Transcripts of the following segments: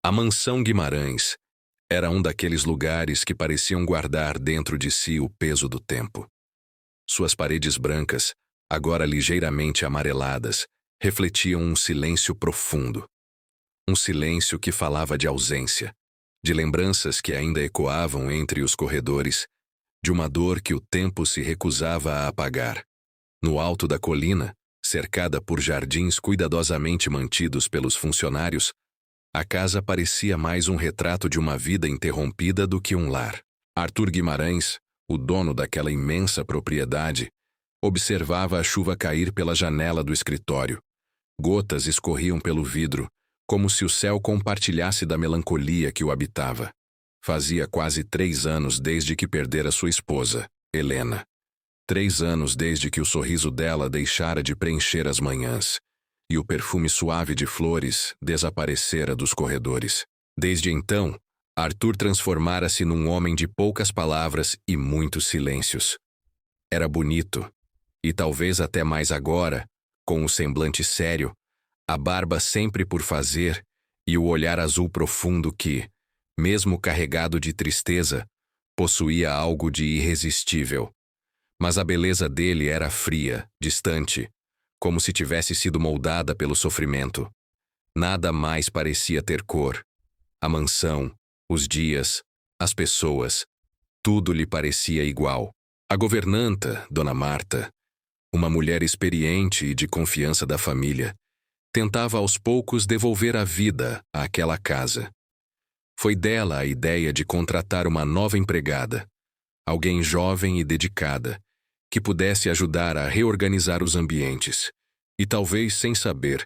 A mansão Guimarães era um daqueles lugares que pareciam guardar dentro de si o peso do tempo. Suas paredes brancas, agora ligeiramente amareladas, refletiam um silêncio profundo. Um silêncio que falava de ausência, de lembranças que ainda ecoavam entre os corredores, de uma dor que o tempo se recusava a apagar. No alto da colina, cercada por jardins cuidadosamente mantidos pelos funcionários, a casa parecia mais um retrato de uma vida interrompida do que um lar. Arthur Guimarães, o dono daquela imensa propriedade, observava a chuva cair pela janela do escritório. Gotas escorriam pelo vidro, como se o céu compartilhasse da melancolia que o habitava. Fazia quase 3 anos desde que perdera sua esposa, Helena. 3 anos desde que o sorriso dela deixara de preencher as manhãs, e o perfume suave de flores desaparecera dos corredores. Desde então, Arthur transformara-se num homem de poucas palavras e muitos silêncios. Era bonito, e talvez até mais agora, com o semblante sério, a barba sempre por fazer e o olhar azul profundo que, mesmo carregado de tristeza, possuía algo de irresistível. Mas a beleza dele era fria, distante, como se tivesse sido moldada pelo sofrimento. Nada mais parecia ter cor. A mansão, os dias, as pessoas, tudo lhe parecia igual. A governanta, Dona Marta, uma mulher experiente e de confiança da família, tentava aos poucos devolver a vida àquela casa. Foi dela a ideia de contratar uma nova empregada, alguém jovem e dedicada, que pudesse ajudar a reorganizar os ambientes, e talvez, sem saber,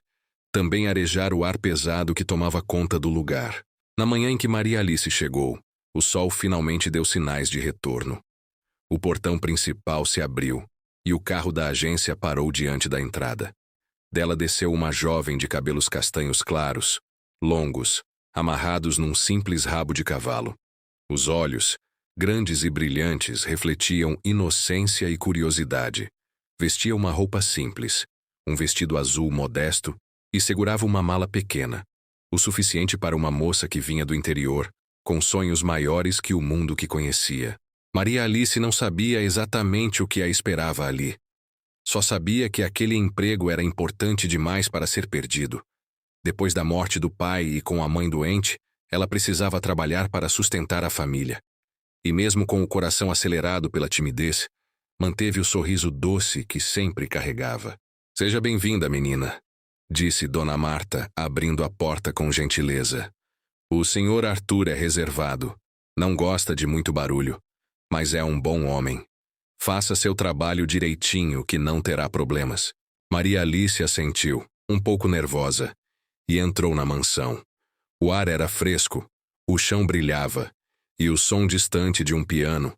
também arejar o ar pesado que tomava conta do lugar. Na manhã em que Maria Alice chegou, o sol finalmente deu sinais de retorno. O portão principal se abriu, e o carro da agência parou diante da entrada. Dela desceu uma jovem de cabelos castanhos claros, longos, amarrados num simples rabo de cavalo. Os olhos, grandes e brilhantes, refletiam inocência e curiosidade. Vestia uma roupa simples, um vestido azul modesto, e segurava uma mala pequena, o suficiente para uma moça que vinha do interior, com sonhos maiores que o mundo que conhecia. Maria Alice não sabia exatamente o que a esperava ali. Só sabia que aquele emprego era importante demais para ser perdido. Depois da morte do pai e com a mãe doente, ela precisava trabalhar para sustentar a família. E mesmo com o coração acelerado pela timidez, manteve o sorriso doce que sempre carregava. "Seja bem-vinda, menina", disse Dona Marta, abrindo a porta com gentileza. "O senhor Arthur é reservado, não gosta de muito barulho, mas é um bom homem. Faça seu trabalho direitinho que não terá problemas." Maria Alice assentiu, um pouco nervosa, e entrou na mansão. O ar era fresco, o chão brilhava, e o som distante de um piano,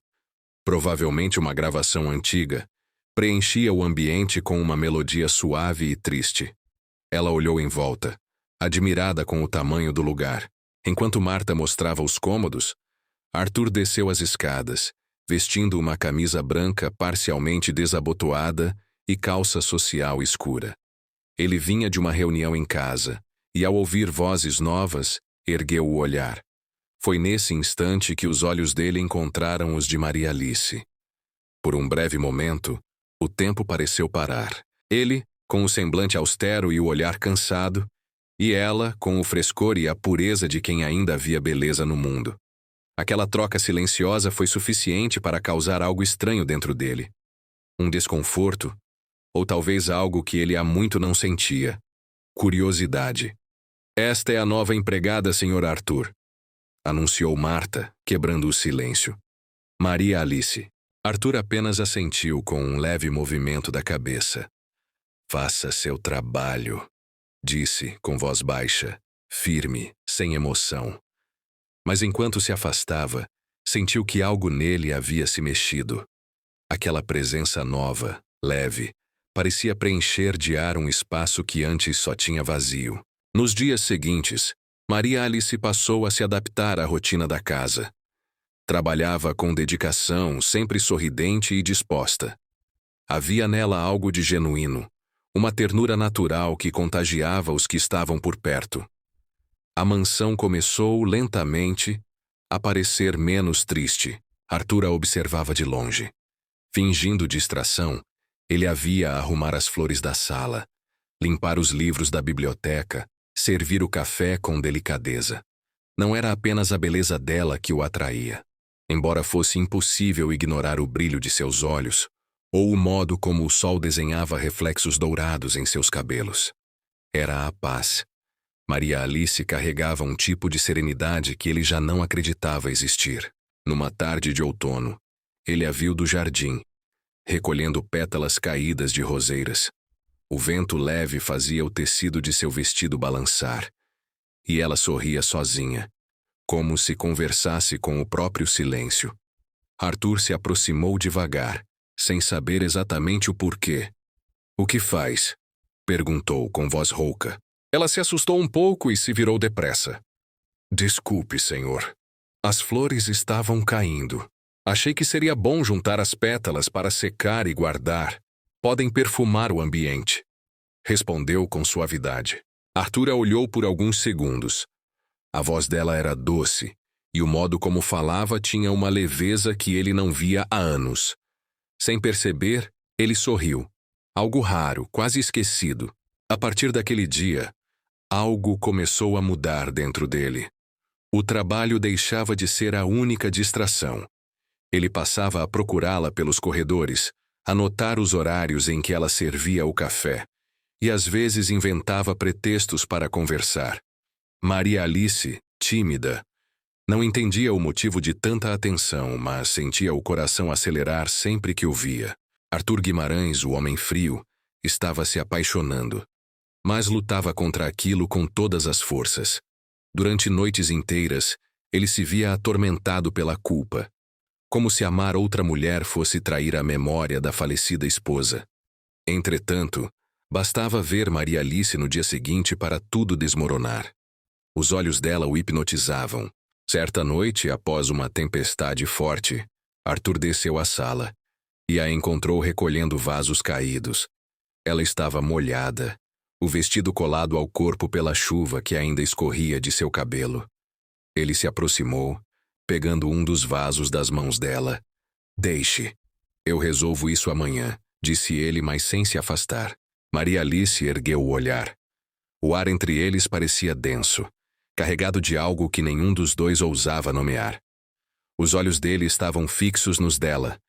provavelmente uma gravação antiga, preenchia o ambiente com uma melodia suave e triste. Ela olhou em volta, admirada com o tamanho do lugar. Enquanto Marta mostrava os cômodos, Arthur desceu as escadas, vestindo uma camisa branca parcialmente desabotoada e calça social escura. Ele vinha de uma reunião em casa, e ao ouvir vozes novas, ergueu o olhar. Foi nesse instante que os olhos dele encontraram os de Maria Alice. Por um breve momento, o tempo pareceu parar. Ele, com o semblante austero e o olhar cansado, e ela, com o frescor e a pureza de quem ainda havia beleza no mundo. Aquela troca silenciosa foi suficiente para causar algo estranho dentro dele. Um desconforto, ou talvez algo que ele há muito não sentia. Curiosidade. "Esta é a nova empregada, Sr. Arthur", anunciou Marta, quebrando o silêncio. Maria Alice. Arthur apenas assentiu com um leve movimento da cabeça. "Faça seu trabalho", disse, com voz baixa, firme, sem emoção. Mas enquanto se afastava, sentiu que algo nele havia se mexido. Aquela presença nova, leve, parecia preencher de ar um espaço que antes só tinha vazio. Nos dias seguintes, Maria Alice passou a se adaptar à rotina da casa. Trabalhava com dedicação, sempre sorridente e disposta. Havia nela algo de genuíno, uma ternura natural que contagiava os que estavam por perto. A mansão começou, lentamente, a parecer menos triste. Arthur a observava de longe. Fingindo distração, ele a via arrumar as flores da sala, limpar os livros da biblioteca, servir o café com delicadeza. Não era apenas a beleza dela que o atraía. Embora fosse impossível ignorar o brilho de seus olhos, ou o modo como o sol desenhava reflexos dourados em seus cabelos. Era a paz. Maria Alice carregava um tipo de serenidade que ele já não acreditava existir. Numa tarde de outono, ele a viu do jardim, recolhendo pétalas caídas de roseiras. O vento leve fazia o tecido de seu vestido balançar, e ela sorria sozinha, como se conversasse com o próprio silêncio. Arthur se aproximou devagar, sem saber exatamente o porquê. "O que faz?" perguntou com voz rouca. Ela se assustou um pouco e se virou depressa. "Desculpe, senhor. As flores estavam caindo. Achei que seria bom juntar as pétalas para secar e guardar. Podem perfumar o ambiente." Respondeu com suavidade. Arthur a olhou por alguns segundos. A voz dela era doce, e o modo como falava tinha uma leveza que ele não via há anos. Sem perceber, ele sorriu. Algo raro, quase esquecido. A partir daquele dia, algo começou a mudar dentro dele. O trabalho deixava de ser a única distração. Ele passava a procurá-la pelos corredores, a notar os horários em que ela servia o café, e às vezes inventava pretextos para conversar. Maria Alice, tímida, não entendia o motivo de tanta atenção, mas sentia o coração acelerar sempre que o via. Arthur Guimarães, o homem frio, estava se apaixonando, mas lutava contra aquilo com todas as forças. Durante noites inteiras, ele se via atormentado pela culpa, como se amar outra mulher fosse trair a memória da falecida esposa. Entretanto, bastava ver Maria Alice no dia seguinte para tudo desmoronar. Os olhos dela o hipnotizavam. Certa noite, após uma tempestade forte, Arthur desceu à sala e a encontrou recolhendo vasos caídos. Ela estava molhada, o vestido colado ao corpo pela chuva que ainda escorria de seu cabelo. Ele se aproximou, pegando um dos vasos das mãos dela. "Deixe. Eu resolvo isso amanhã", disse ele, mas sem se afastar. Maria Alice ergueu o olhar. O ar entre eles parecia denso, carregado de algo que nenhum dos dois ousava nomear. Os olhos dele estavam fixos nos dela,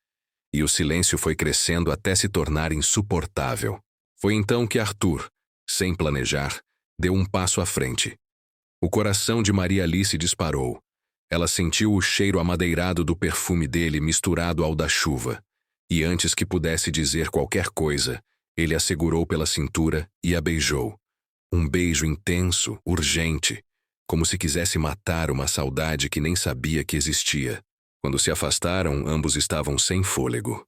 e o silêncio foi crescendo até se tornar insuportável. Foi então que Arthur, sem planejar, deu um passo à frente. O coração de Maria Alice disparou. Ela sentiu o cheiro amadeirado do perfume dele misturado ao da chuva, e antes que pudesse dizer qualquer coisa, ele a segurou pela cintura e a beijou. Um beijo intenso, urgente, como se quisesse matar uma saudade que nem sabia que existia. Quando se afastaram, ambos estavam sem fôlego.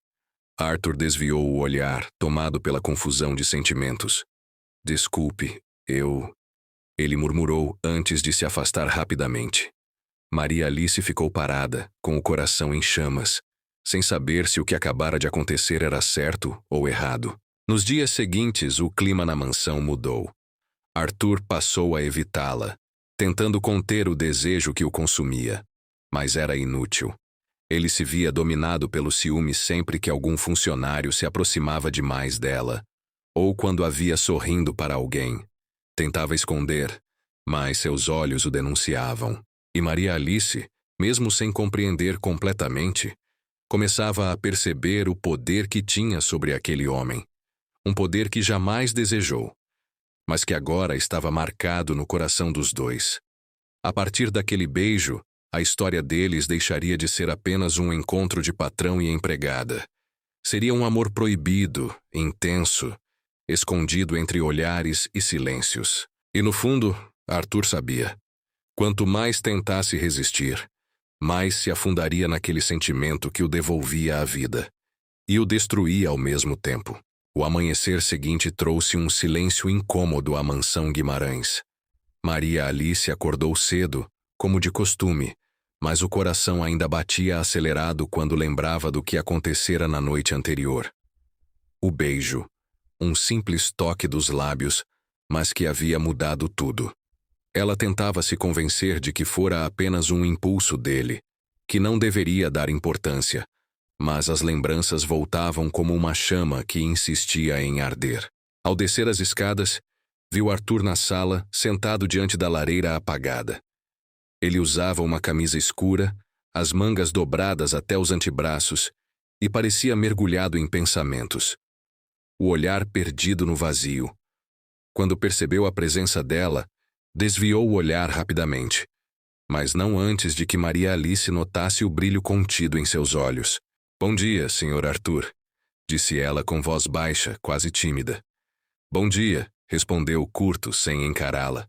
Arthur desviou o olhar, tomado pela confusão de sentimentos. "Desculpe, eu..." ele murmurou antes de se afastar rapidamente. Maria Alice ficou parada, com o coração em chamas, sem saber se o que acabara de acontecer era certo ou errado. Nos dias seguintes, o clima na mansão mudou. Arthur passou a evitá-la, tentando conter o desejo que o consumia, mas era inútil. Ele se via dominado pelo ciúme sempre que algum funcionário se aproximava demais dela, ou quando a via sorrindo para alguém. Tentava esconder, mas seus olhos o denunciavam. E Maria Alice, mesmo sem compreender completamente, começava a perceber o poder que tinha sobre aquele homem. Um poder que jamais desejou, mas que agora estava marcado no coração dos dois. A partir daquele beijo, a história deles deixaria de ser apenas um encontro de patrão e empregada. Seria um amor proibido, intenso, escondido entre olhares e silêncios. E no fundo, Arthur sabia. Quanto mais tentasse resistir, mais se afundaria naquele sentimento que o devolvia à vida e o destruía ao mesmo tempo. O amanhecer seguinte trouxe um silêncio incômodo à mansão Guimarães. Maria Alice acordou cedo, como de costume, mas o coração ainda batia acelerado quando lembrava do que acontecera na noite anterior. O beijo, um simples toque dos lábios, mas que havia mudado tudo. Ela tentava se convencer de que fora apenas um impulso dele, que não deveria dar importância, mas as lembranças voltavam como uma chama que insistia em arder. Ao descer as escadas, viu Arthur na sala, sentado diante da lareira apagada. Ele usava uma camisa escura, as mangas dobradas até os antebraços, e parecia mergulhado em pensamentos. O olhar perdido no vazio. Quando percebeu a presença dela, desviou o olhar rapidamente, mas não antes de que Maria Alice notasse o brilho contido em seus olhos. "Bom dia, Sr. Arthur", disse ela com voz baixa, quase tímida. "Bom dia", respondeu curto, sem encará-la.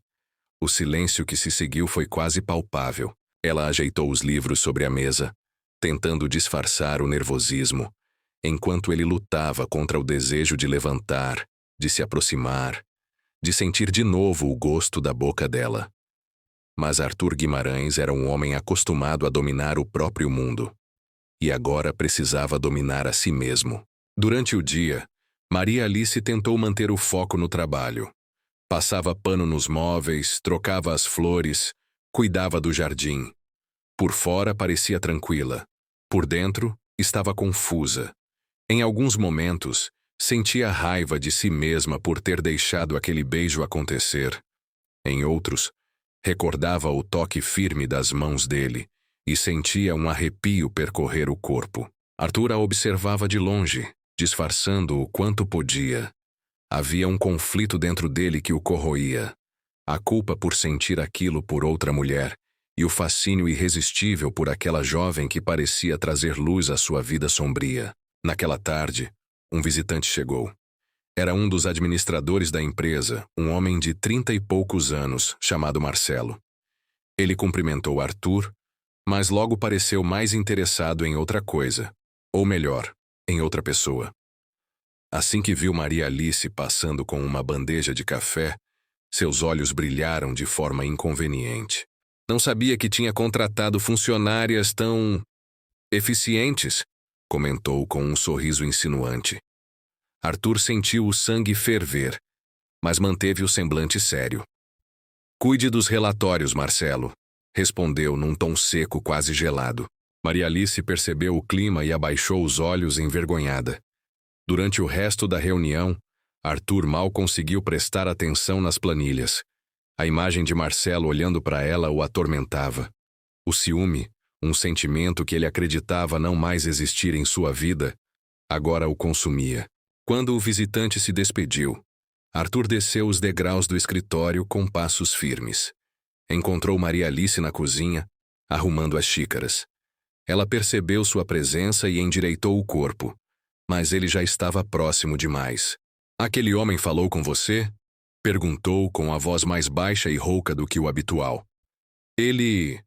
O silêncio que se seguiu foi quase palpável. Ela ajeitou os livros sobre a mesa, tentando disfarçar o nervosismo, enquanto ele lutava contra o desejo de levantar, de se aproximar, de sentir de novo o gosto da boca dela. Mas Arthur Guimarães era um homem acostumado a dominar o próprio mundo. E agora precisava dominar a si mesmo. Durante o dia, Maria Alice tentou manter o foco no trabalho. Passava pano nos móveis, trocava as flores, cuidava do jardim. Por fora parecia tranquila. Por dentro, estava confusa. Em alguns momentos, sentia raiva de si mesma por ter deixado aquele beijo acontecer. Em outros, recordava o toque firme das mãos dele e sentia um arrepio percorrer o corpo. Arthur a observava de longe, disfarçando o quanto podia. Havia um conflito dentro dele que o corroía. A culpa por sentir aquilo por outra mulher e o fascínio irresistível por aquela jovem que parecia trazer luz à sua vida sombria. Naquela tarde, um visitante chegou. Era um dos administradores da empresa, um homem de 30 e poucos anos, chamado Marcelo. Ele cumprimentou Arthur, mas logo pareceu mais interessado em outra coisa, ou melhor, em outra pessoa. Assim que viu Maria Alice passando com uma bandeja de café, seus olhos brilharam de forma inconveniente. "Não sabia que tinha contratado funcionárias tão eficientes", comentou com um sorriso insinuante. Arthur sentiu o sangue ferver, mas manteve o semblante sério. "Cuide dos relatórios, Marcelo", respondeu num tom seco, quase gelado. Maria Alice percebeu o clima e abaixou os olhos envergonhada. Durante o resto da reunião, Arthur mal conseguiu prestar atenção nas planilhas. A imagem de Marcelo olhando para ela o atormentava. O ciúme, um sentimento que ele acreditava não mais existir em sua vida, agora o consumia. Quando o visitante se despediu, Arthur desceu os degraus do escritório com passos firmes. Encontrou Maria Alice na cozinha, arrumando as xícaras. Ela percebeu sua presença e endireitou o corpo, mas ele já estava próximo demais. "Aquele homem falou com você?", perguntou com a voz mais baixa e rouca do que o habitual. "Ele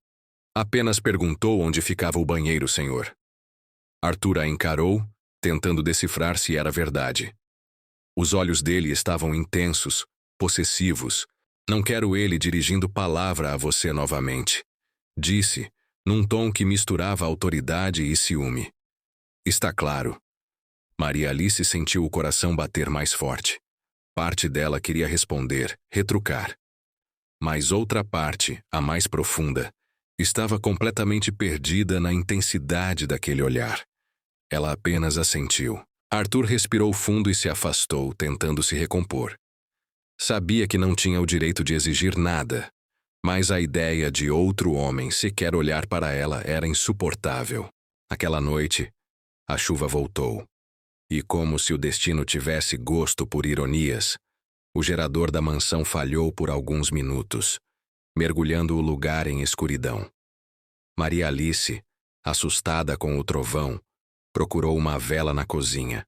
apenas perguntou onde ficava o banheiro, senhor." Arthur a encarou, tentando decifrar se era verdade. Os olhos dele estavam intensos, possessivos. "Não quero ele dirigindo palavra a você novamente", disse, num tom que misturava autoridade e ciúme. "Está claro." Maria Alice sentiu o coração bater mais forte. Parte dela queria responder, retrucar. Mas outra parte, a mais profunda, estava completamente perdida na intensidade daquele olhar. Ela apenas assentiu. Arthur respirou fundo e se afastou, tentando se recompor. Sabia que não tinha o direito de exigir nada, mas a ideia de outro homem sequer olhar para ela era insuportável. Aquela noite, a chuva voltou. E como se o destino tivesse gosto por ironias, o gerador da mansão falhou por alguns minutos, mergulhando o lugar em escuridão. Maria Alice, assustada com o trovão, procurou uma vela na cozinha.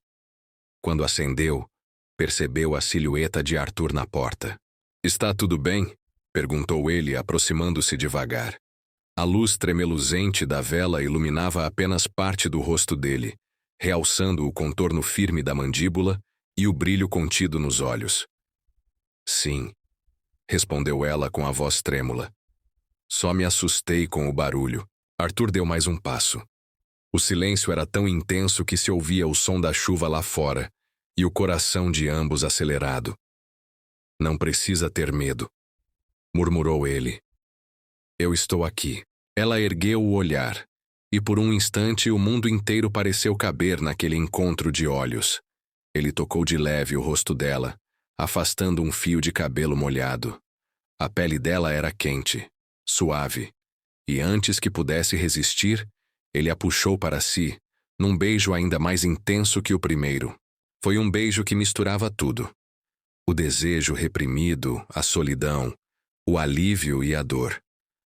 Quando acendeu, percebeu a silhueta de Arthur na porta. "Está tudo bem?", perguntou ele, aproximando-se devagar. A luz tremeluzente da vela iluminava apenas parte do rosto dele, realçando o contorno firme da mandíbula e o brilho contido nos olhos. "Sim", respondeu ela com a voz trêmula. "Só me assustei com o barulho." Arthur deu mais um passo. O silêncio era tão intenso que se ouvia o som da chuva lá fora e o coração de ambos acelerado. "Não precisa ter medo", murmurou ele. Eu estou aqui. Ela ergueu o olhar, e por um instante o mundo inteiro pareceu caber naquele encontro de olhos. Ele tocou de leve o rosto dela, afastando um fio de cabelo molhado. A pele dela era quente, suave, e antes que pudesse resistir, ele a puxou para si, num beijo ainda mais intenso que o primeiro. Foi um beijo que misturava tudo. O desejo reprimido, a solidão, o alívio e a dor.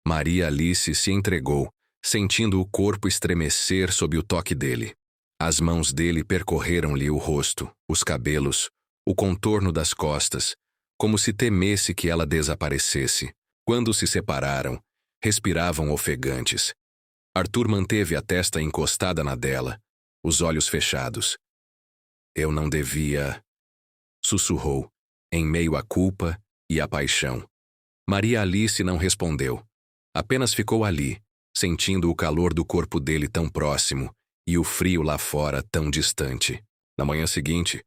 Maria Alice se entregou, sentindo o corpo estremecer sob o toque dele. As mãos dele percorreram-lhe o rosto, os cabelos, o contorno das costas, como se temesse que ela desaparecesse. Quando se separaram, respiravam ofegantes. Arthur manteve a testa encostada na dela, os olhos fechados. Eu não devia... sussurrou, em meio à culpa e à paixão. Maria Alice não respondeu. Apenas ficou ali, sentindo o calor do corpo dele tão próximo e o frio lá fora tão distante. Na manhã seguinte,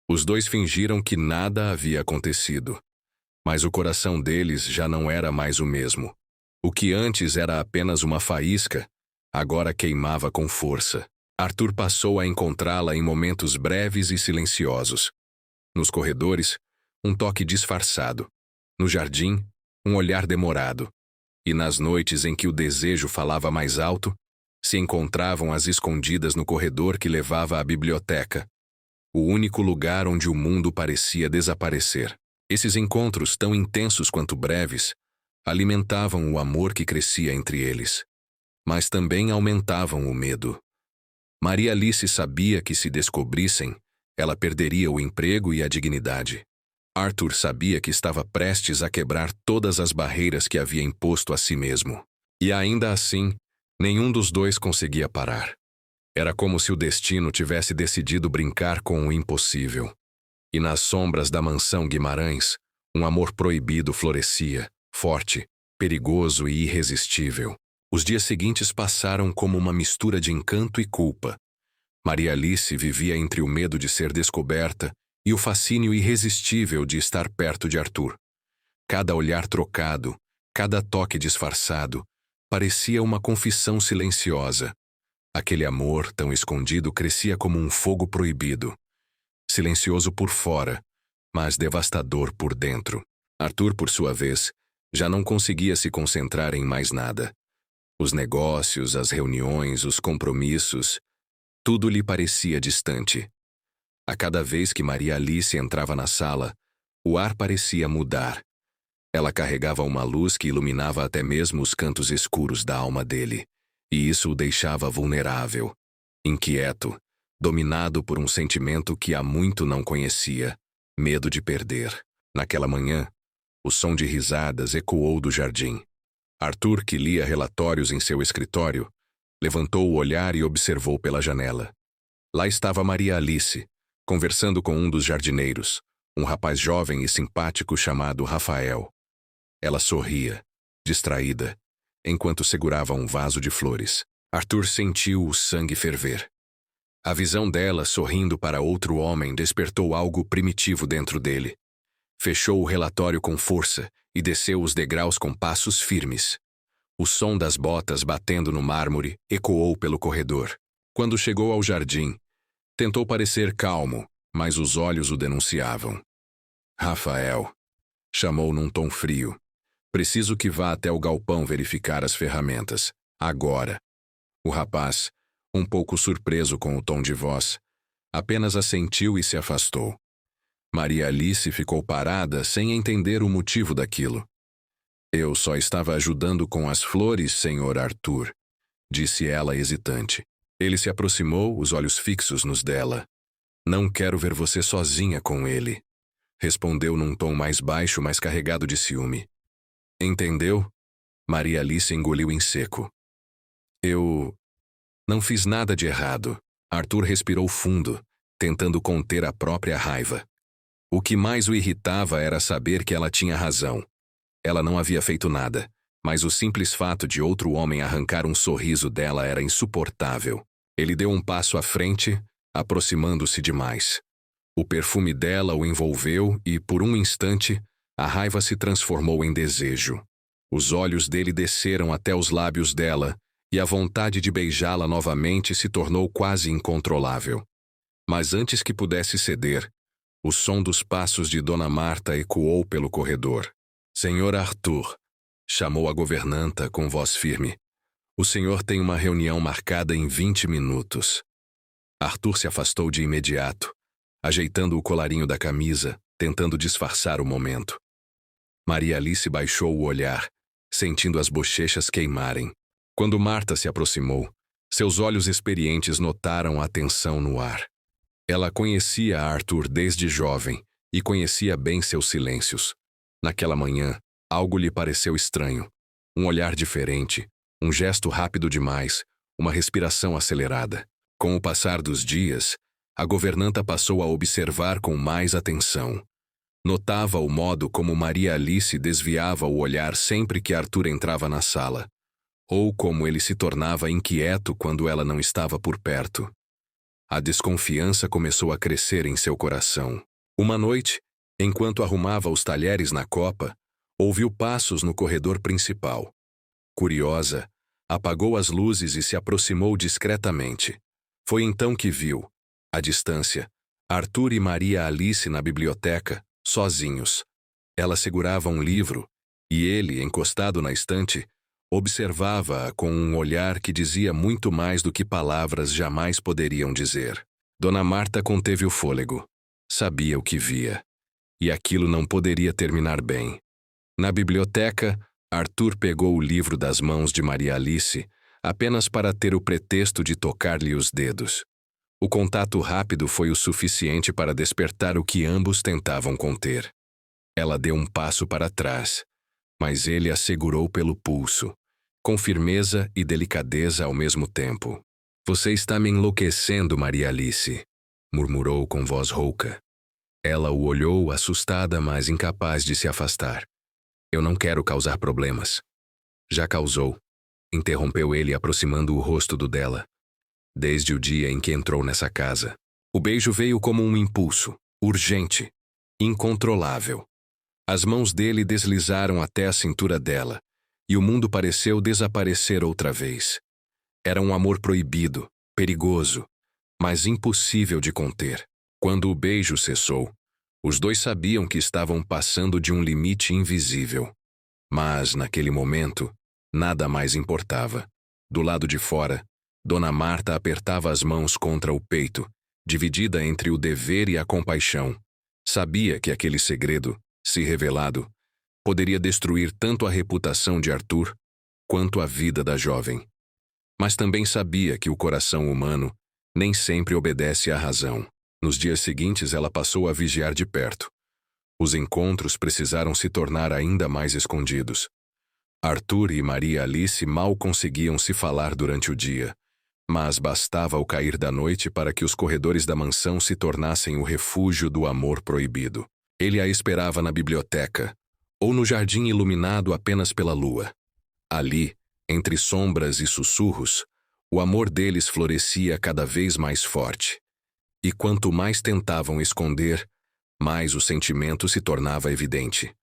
os dois fingiram que nada havia acontecido. Mas o coração deles já não era mais o mesmo. O que antes era apenas uma faísca, agora queimava com força. Arthur passou a encontrá-la em momentos breves e silenciosos. Nos corredores, um toque disfarçado. No jardim, um olhar demorado. E nas noites em que o desejo falava mais alto, se encontravam às escondidas no corredor que levava à biblioteca, o único lugar onde o mundo parecia desaparecer. Esses encontros, tão intensos quanto breves, alimentavam o amor que crescia entre eles, mas também aumentavam o medo. Maria Alice sabia que se descobrissem, ela perderia o emprego e a dignidade. Arthur sabia que estava prestes a quebrar todas as barreiras que havia imposto a si mesmo. E ainda assim, nenhum dos dois conseguia parar. Era como se o destino tivesse decidido brincar com o impossível. E nas sombras da mansão Guimarães, um amor proibido florescia, forte, perigoso e irresistível. Os dias seguintes passaram como uma mistura de encanto e culpa. Maria Alice vivia entre o medo de ser descoberta e o fascínio irresistível de estar perto de Arthur. Cada olhar trocado, cada toque disfarçado, parecia uma confissão silenciosa. Aquele amor, tão escondido, crescia como um fogo proibido. Silencioso por fora, mas devastador por dentro. Arthur, por sua vez, já não conseguia se concentrar em mais nada. Os negócios, as reuniões, os compromissos, tudo lhe parecia distante. A cada vez que Maria Alice entrava na sala, o ar parecia mudar. Ela carregava uma luz que iluminava até mesmo os cantos escuros da alma dele, e isso o deixava vulnerável, inquieto, dominado por um sentimento que há muito não conhecia, medo de perder. Naquela manhã, o som de risadas ecoou do jardim. Arthur, que lia relatórios em seu escritório, levantou o olhar e observou pela janela. Lá estava Maria Alice, conversando com um dos jardineiros, um rapaz jovem e simpático chamado Rafael. Ela sorria, distraída, enquanto segurava um vaso de flores. Arthur sentiu o sangue ferver. A visão dela sorrindo para outro homem despertou algo primitivo dentro dele. Fechou o relatório com força e desceu os degraus com passos firmes. O som das botas batendo no mármore ecoou pelo corredor. Quando chegou ao jardim, tentou parecer calmo, mas os olhos o denunciavam. Rafael, chamou num tom frio. Preciso que vá até o galpão verificar as ferramentas. Agora. O rapaz, um pouco surpreso com o tom de voz, apenas assentiu e se afastou. Maria Alice ficou parada sem entender o motivo daquilo. Eu só estava ajudando com as flores, senhor Arthur, disse ela hesitante. Ele se aproximou, os olhos fixos nos dela. Não quero ver você sozinha com ele, respondeu num tom mais baixo, mas carregado de ciúme. Entendeu? Maria Alice engoliu em seco. Eu não fiz nada de errado. Arthur respirou fundo, tentando conter a própria raiva. O que mais o irritava era saber que ela tinha razão. Ela não havia feito nada, mas o simples fato de outro homem arrancar um sorriso dela era insuportável. Ele deu um passo à frente, aproximando-se demais. O perfume dela o envolveu e, por um instante, A raiva se transformou em desejo. Os olhos dele desceram até os lábios dela, e a vontade de beijá-la novamente se tornou quase incontrolável. Mas antes que pudesse ceder, o som dos passos de Dona Marta ecoou pelo corredor. "Senhor Arthur", chamou a governanta com voz firme. "O senhor tem uma reunião marcada em 20 minutos. Arthur se afastou de imediato, ajeitando o colarinho da camisa, tentando disfarçar o momento. Maria Alice baixou o olhar, sentindo as bochechas queimarem. Quando Marta se aproximou, seus olhos experientes notaram a tensão no ar. Ela conhecia Arthur desde jovem e conhecia bem seus silêncios. Naquela manhã, algo lhe pareceu estranho. Um olhar diferente, um gesto rápido demais, uma respiração acelerada. Com o passar dos dias, a governanta passou a observar com mais atenção. Notava o modo como Maria Alice desviava o olhar sempre que Arthur entrava na sala, ou como ele se tornava inquieto quando ela não estava por perto. A desconfiança começou a crescer em seu coração. Uma noite, enquanto arrumava os talheres na copa, ouviu passos no corredor principal. Curiosa, apagou as luzes e se aproximou discretamente. Foi então que viu, à distância, Arthur e Maria Alice na biblioteca, sozinhos. Ela segurava um livro, e ele, encostado na estante, observava-a com um olhar que dizia muito mais do que palavras jamais poderiam dizer. Dona Marta conteve o fôlego. Sabia o que via. E aquilo não poderia terminar bem. Na biblioteca, Arthur pegou o livro das mãos de Maria Alice apenas para ter o pretexto de tocar-lhe os dedos. O contato rápido foi o suficiente para despertar o que ambos tentavam conter. Ela deu um passo para trás, mas ele a segurou pelo pulso, com firmeza e delicadeza ao mesmo tempo. "Você está me enlouquecendo, Maria Alice", murmurou com voz rouca. Ela o olhou, assustada, mas incapaz de se afastar. "Eu não quero causar problemas." "Já causou", interrompeu ele, aproximando o rosto do dela. "Desde o dia em que entrou nessa casa." O beijo veio como um impulso, urgente, incontrolável. As mãos dele deslizaram até a cintura dela, e o mundo pareceu desaparecer outra vez. Era um amor proibido, perigoso, mas impossível de conter. Quando o beijo cessou, os dois sabiam que estavam passando de um limite invisível. Mas, naquele momento, nada mais importava. Do lado de fora, Dona Marta apertava as mãos contra o peito, dividida entre o dever e a compaixão. Sabia que aquele segredo, se revelado, poderia destruir tanto a reputação de Arthur quanto a vida da jovem. Mas também sabia que o coração humano nem sempre obedece à razão. Nos dias seguintes, ela passou a vigiar de perto. Os encontros precisaram se tornar ainda mais escondidos. Arthur e Maria Alice mal conseguiam se falar durante o dia, mas bastava o cair da noite para que os corredores da mansão se tornassem o refúgio do amor proibido. Ele a esperava na biblioteca, ou no jardim iluminado apenas pela lua. Ali, entre sombras e sussurros, o amor deles florescia cada vez mais forte. E quanto mais tentavam esconder, mais o sentimento se tornava evidente.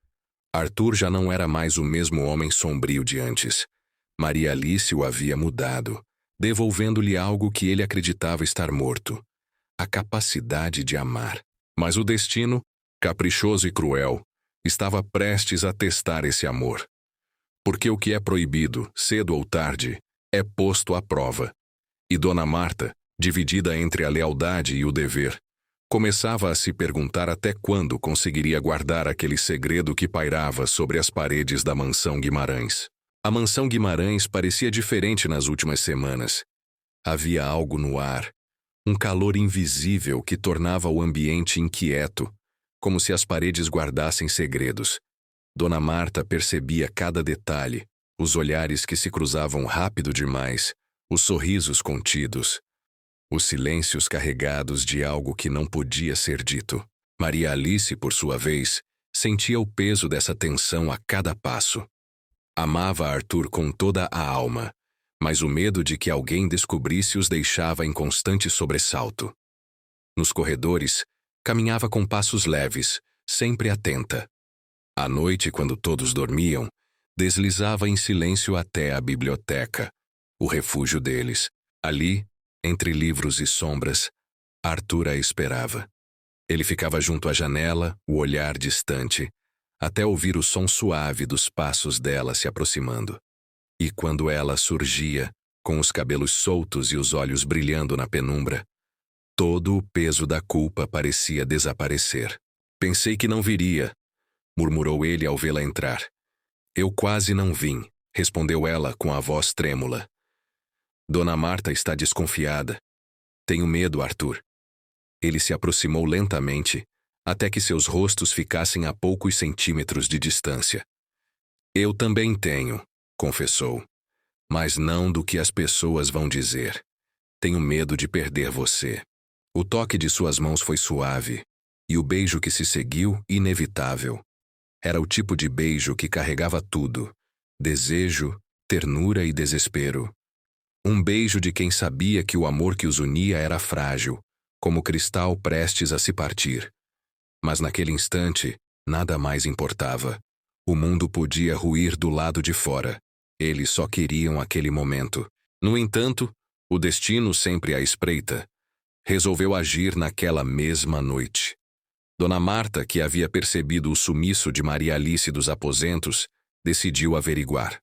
Arthur já não era mais o mesmo homem sombrio de antes. Maria Alice o havia mudado, devolvendo-lhe algo que ele acreditava estar morto: a capacidade de amar. Mas o destino, caprichoso e cruel, estava prestes a testar esse amor. Porque o que é proibido, cedo ou tarde, é posto à prova. E Dona Marta, dividida entre a lealdade e o dever, começava a se perguntar até quando conseguiria guardar aquele segredo que pairava sobre as paredes da mansão Guimarães. A mansão Guimarães parecia diferente nas últimas semanas. Havia algo no ar, um calor invisível que tornava o ambiente inquieto, como se as paredes guardassem segredos. Dona Marta percebia cada detalhe, os olhares que se cruzavam rápido demais, os sorrisos contidos, os silêncios carregados de algo que não podia ser dito. Maria Alice, por sua vez, sentia o peso dessa tensão a cada passo. Amava Arthur com toda a alma, mas o medo de que alguém descobrisse os deixava em constante sobressalto. Nos corredores, caminhava com passos leves, sempre atenta. À noite, quando todos dormiam, deslizava em silêncio até a biblioteca, o refúgio deles. Ali, entre livros e sombras, Arthur a esperava. Ele ficava junto à janela, o olhar distante, até ouvir o som suave dos passos dela se aproximando. E quando ela surgia, com os cabelos soltos e os olhos brilhando na penumbra, todo o peso da culpa parecia desaparecer. Pensei que não viria, murmurou ele ao vê-la entrar. Eu quase não vim, respondeu ela com a voz trêmula. Dona Marta está desconfiada. Tenho medo, Arthur. Ele se aproximou lentamente, até que seus rostos ficassem a poucos centímetros de distância. Eu também tenho, confessou. Mas não do que as pessoas vão dizer. Tenho medo de perder você. O toque de suas mãos foi suave, e o beijo que se seguiu, inevitável. Era o tipo de beijo que carregava tudo: desejo, ternura e desespero. Um beijo de quem sabia que o amor que os unia era frágil, como cristal prestes a se partir. Mas naquele instante, nada mais importava. O mundo podia ruir do lado de fora. Eles só queriam aquele momento. No entanto, o destino sempre à espreita resolveu agir naquela mesma noite. Dona Marta, que havia percebido o sumiço de Maria Alice dos aposentos, decidiu averiguar.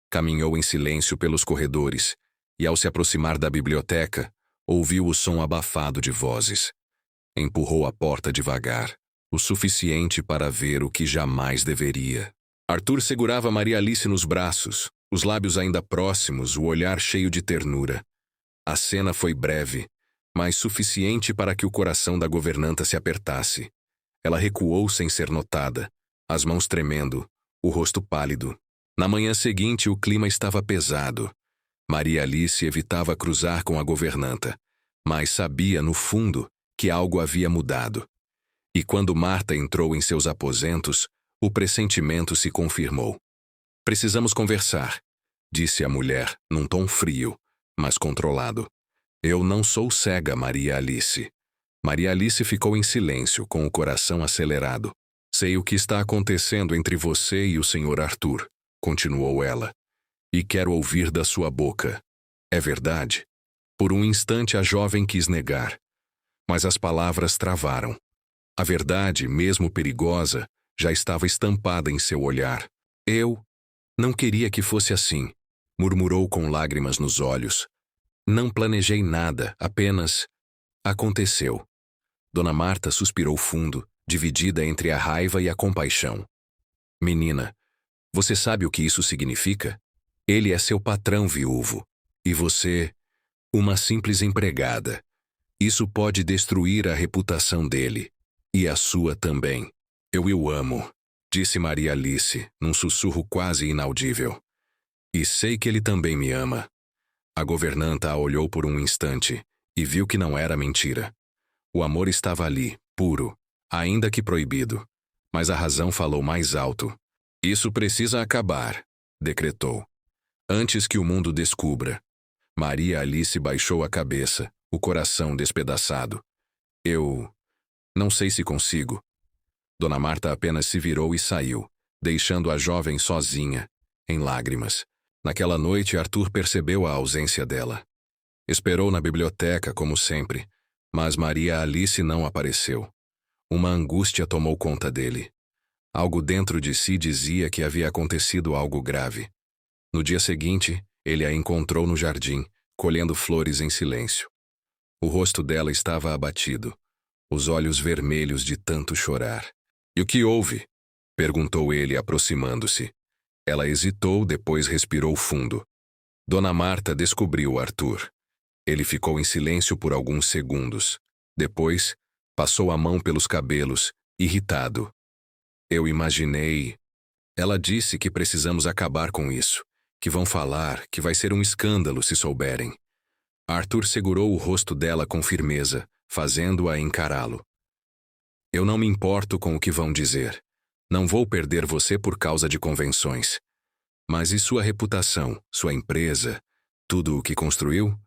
Caminhou em silêncio pelos corredores e, ao se aproximar da biblioteca, ouviu o som abafado de vozes. Empurrou a porta devagar, o suficiente para ver o que jamais deveria. Arthur segurava Maria Alice nos braços, os lábios ainda próximos, o olhar cheio de ternura. A cena foi breve, mas suficiente para que o coração da governanta se apertasse. Ela recuou sem ser notada, as mãos tremendo, o rosto pálido. Na manhã seguinte, o clima estava pesado. Maria Alice evitava cruzar com a governanta, mas sabia, no fundo, que algo havia mudado. E quando Marta entrou em seus aposentos, o pressentimento se confirmou. Precisamos conversar, disse a mulher, num tom frio, mas controlado. Eu não sou cega, Maria Alice. Maria Alice ficou em silêncio, com o coração acelerado. Sei o que está acontecendo entre você e o Sr. Arthur, continuou ela. E quero ouvir da sua boca. É verdade? Por um instante a jovem quis negar, mas as palavras travaram. A verdade, mesmo perigosa, já estava estampada em seu olhar. Eu não queria que fosse assim, murmurou com lágrimas nos olhos. Não planejei nada, apenas aconteceu. Dona Marta suspirou fundo, dividida entre a raiva e a compaixão. Menina, você sabe o que isso significa? Ele é seu patrão viúvo. E você, uma simples empregada. Isso pode destruir a reputação dele. E a sua também. Eu o amo, disse Maria Alice, num sussurro quase inaudível. E sei que ele também me ama. A governanta a olhou por um instante e viu que não era mentira. O amor estava ali, puro, ainda que proibido. Mas a razão falou mais alto. Isso precisa acabar, decretou. Antes que o mundo descubra. Maria Alice baixou a cabeça, o coração despedaçado. Eu não sei se consigo. Dona Marta apenas se virou e saiu, deixando a jovem sozinha, em lágrimas. Naquela noite, Arthur percebeu a ausência dela. Esperou na biblioteca, como sempre, mas Maria Alice não apareceu. Uma angústia tomou conta dele. Algo dentro de si dizia que havia acontecido algo grave. No dia seguinte, ele a encontrou no jardim, colhendo flores em silêncio. O rosto dela estava abatido, os olhos vermelhos de tanto chorar. E o que houve? Perguntou ele, aproximando-se. Ela hesitou, depois respirou fundo. Dona Marta descobriu Arthur. Ele ficou em silêncio por alguns segundos. Depois, passou a mão pelos cabelos, irritado. Eu imaginei. Ela disse que precisamos acabar com isso. Que vão falar, que vai ser um escândalo se souberem. Arthur segurou o rosto dela com firmeza, fazendo-a encará-lo. Eu não me importo com o que vão dizer. Não vou perder você por causa de convenções. Mas e sua reputação, sua empresa, tudo o que construiu?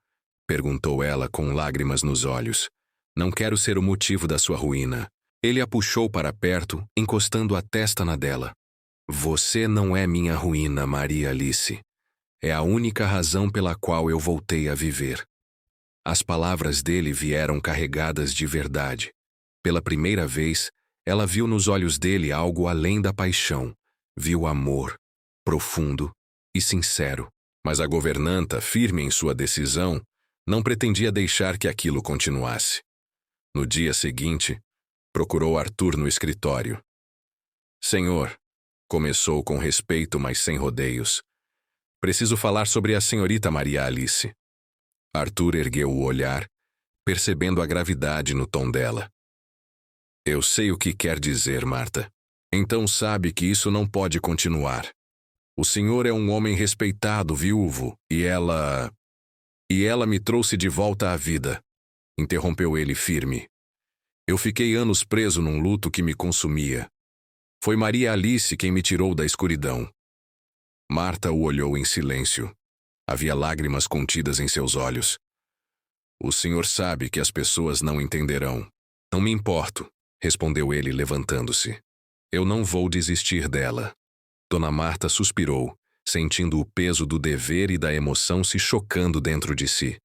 Perguntou ela com lágrimas nos olhos. Não quero ser o motivo da sua ruína. Ele a puxou para perto, encostando a testa na dela. Você não é minha ruína, Maria Alice. É a única razão pela qual eu voltei a viver. As palavras dele vieram carregadas de verdade. Pela primeira vez, ela viu nos olhos dele algo além da paixão. Viu amor, profundo e sincero. Mas a governanta, firme em sua decisão, não pretendia deixar que aquilo continuasse. No dia seguinte, procurou Arthur no escritório. Senhor, começou com respeito, mas sem rodeios. Preciso falar sobre a senhorita Maria Alice. Arthur ergueu o olhar, percebendo a gravidade no tom dela. Eu sei o que quer dizer, Marta. Então sabe que isso não pode continuar. O senhor é um homem respeitado, viúvo, e ela me trouxe de volta à vida. Interrompeu ele firme. Eu fiquei anos preso num luto que me consumia. Foi Maria Alice quem me tirou da escuridão. Marta o olhou em silêncio. Havia lágrimas contidas em seus olhos. O senhor sabe que as pessoas não entenderão. Não me importo, respondeu ele levantando-se. Eu não vou desistir dela. Dona Marta suspirou, sentindo o peso do dever e da emoção se chocando dentro de si.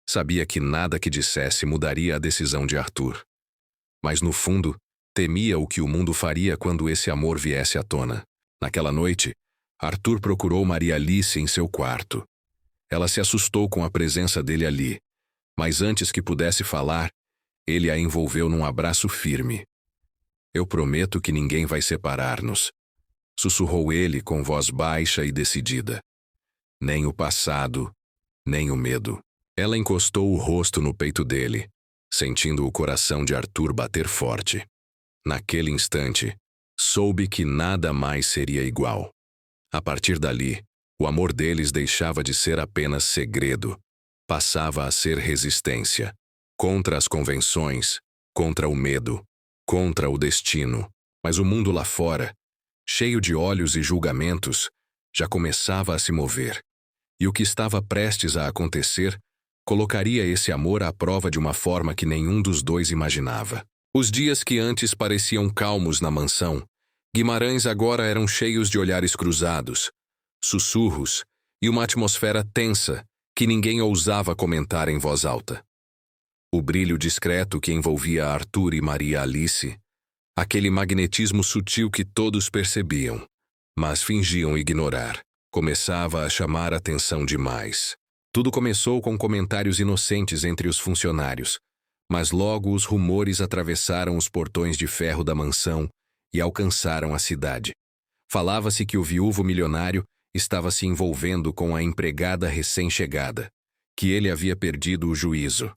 Sabia que nada que dissesse mudaria a decisão de Arthur. Mas no fundo, temia o que o mundo faria quando esse amor viesse à tona. Naquela noite, Arthur procurou Maria Alice em seu quarto. Ela se assustou com a presença dele ali, mas antes que pudesse falar, ele a envolveu num abraço firme. Eu prometo que ninguém vai separar-nos, sussurrou ele com voz baixa e decidida. Nem o passado, nem o medo. Ela encostou o rosto no peito dele, sentindo o coração de Arthur bater forte. Naquele instante, soube que nada mais seria igual. A partir dali, o amor deles deixava de ser apenas segredo, passava a ser resistência. Contra as convenções, contra o medo, contra o destino. Mas o mundo lá fora, cheio de olhos e julgamentos, já começava a se mover. E o que estava prestes a acontecer colocaria esse amor à prova de uma forma que nenhum dos dois imaginava. Os dias que antes pareciam calmos na mansão, Guimarães agora eram cheios de olhares cruzados, sussurros e uma atmosfera tensa que ninguém ousava comentar em voz alta. O brilho discreto que envolvia Arthur e Maria Alice, aquele magnetismo sutil que todos percebiam, mas fingiam ignorar, começava a chamar a atenção demais. Tudo começou com comentários inocentes entre os funcionários, mas logo os rumores atravessaram os portões de ferro da mansão e alcançaram a cidade. Falava-se que o viúvo milionário estava se envolvendo com a empregada recém-chegada, que ele havia perdido o juízo,